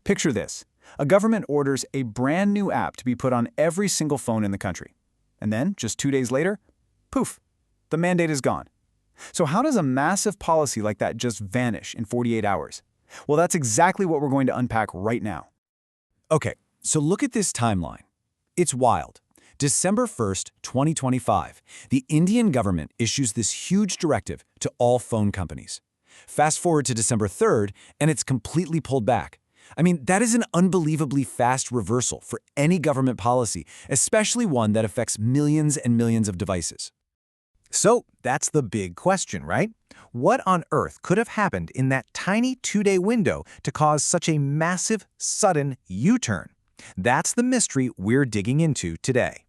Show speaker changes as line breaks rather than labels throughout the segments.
Picture this. A government orders a brand new app to be put on every single phone in the country. And then, just 2 days later, poof, the mandate is gone. So how does a massive policy like that just vanish in 48 hours? Well, that's exactly what we're going to unpack right now.
Okay, so look at this timeline. It's wild. December 1st, 2025, the Indian government issues this huge directive to all phone companies. Fast forward to December 3rd, and it's completely pulled back. I mean, that is an unbelievably fast reversal for any government policy, especially one that affects millions and millions of devices.
So that's the big question, right? What on earth could have happened in that tiny 2-day window to cause such a massive, sudden U-turn? That's the mystery we're digging into today.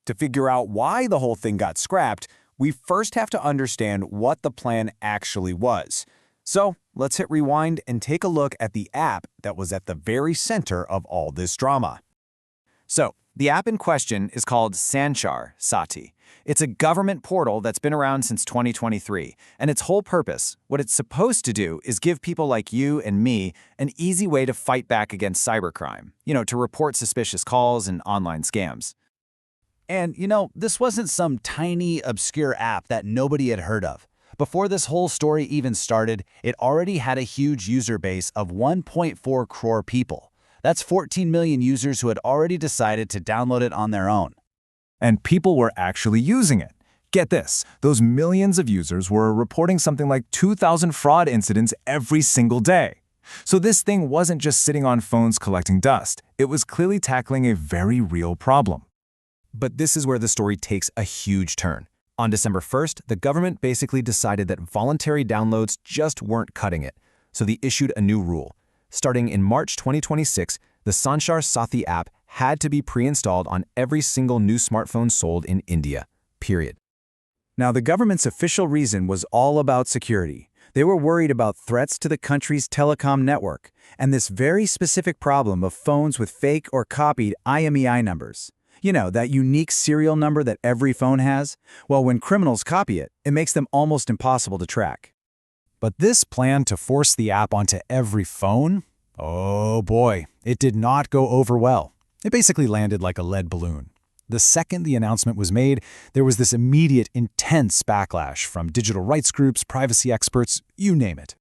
To figure out why the whole thing got scrapped, we first have to understand what the plan actually was. So let's hit rewind and take a look at the app that was at the very center of all this drama. So the app in question is called Sanchar Saathi. It's a government portal that's been around since 2023, and its whole purpose, what it's supposed to do, is give people like you and me an easy way to fight back against cybercrime, to report suspicious calls and online scams.
And, this wasn't some tiny, obscure app that nobody had heard of. Before this whole story even started, it already had a huge user base of 1.4 crore people. That's 14 million users who had already decided to download it on their own.
And people were actually using it. Get this, those millions of users were reporting something like 2,000 fraud incidents every single day. So this thing wasn't just sitting on phones collecting dust. It was clearly tackling a very real problem.
But this is where the story takes a huge turn. On December 1st, the government basically decided that voluntary downloads just weren't cutting it, so they issued a new rule. Starting in March 2026, the Sanchar Saathi app had to be pre-installed on every single new smartphone sold in India, period.
Now, the government's official reason was all about security. They were worried about threats to the country's telecom network and this very specific problem of phones with fake or copied IMEI numbers. That unique serial number that every phone has? Well, when criminals copy it, it makes them almost impossible to track.
But this plan to force the app onto every phone? Oh boy, it did not go over well. It basically landed like a lead balloon. The second the announcement was made, there was this immediate, intense backlash from digital rights groups, privacy experts, you name it.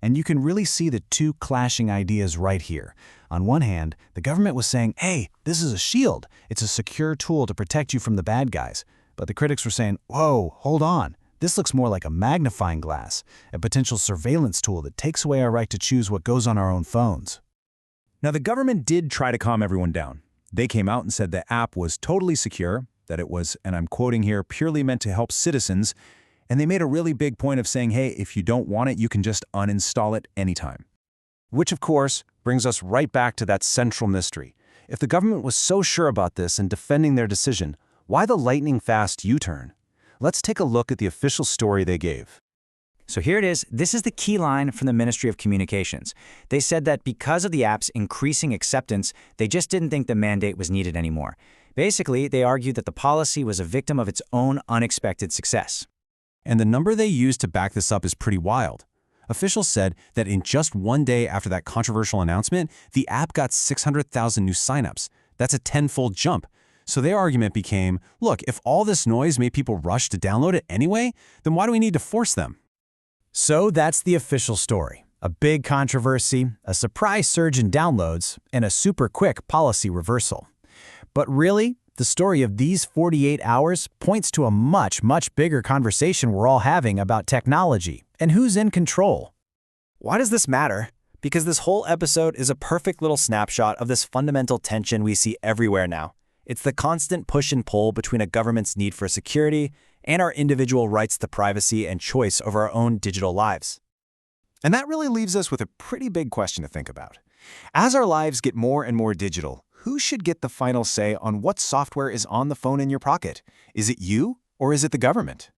And you can really see the two clashing ideas right here. On one hand, the government was saying, hey, this is a shield. It's a secure tool to protect you from the bad guys. But the critics were saying, whoa, hold on. This looks more like a magnifying glass, a potential surveillance tool that takes away our right to choose what goes on our own phones.
Now, the government did try to calm everyone down. They came out and said the app was totally secure, that it was, and I'm quoting here, purely meant to help citizens. And they made a really big point of saying, hey, if you don't want it, you can just uninstall it anytime. Which, of course, brings us right back to that central mystery. If the government was so sure about this and defending their decision, why the lightning-fast U-turn? Let's take a look at the official story they gave.
So here it is. This is the key line from the Ministry of Communications. They said that because of the app's increasing acceptance, they just didn't think the mandate was needed anymore. Basically, they argued that the policy was a victim of its own unexpected success.
And the number they used to back this up is pretty wild. Officials said that in just 1 day after that controversial announcement, the app got 600,000 new signups. That's a 10-fold jump. So their argument became, look, if all this noise made people rush to download it anyway, then why do we need to force them?
So that's the official story. A big controversy, a surprise surge in downloads, and a super quick policy reversal. But really, the story of these 48 hours points to a much, much bigger conversation we're all having about technology and who's in control.
Why does this matter? Because this whole episode is a perfect little snapshot of this fundamental tension we see everywhere now. It's the constant push and pull between a government's need for security and our individual rights to privacy and choice over our own digital lives.
And that really leaves us with a pretty big question to think about. As our lives get more and more digital, who should get the final say on what software is on the phone in your pocket? Is it you or is it the government?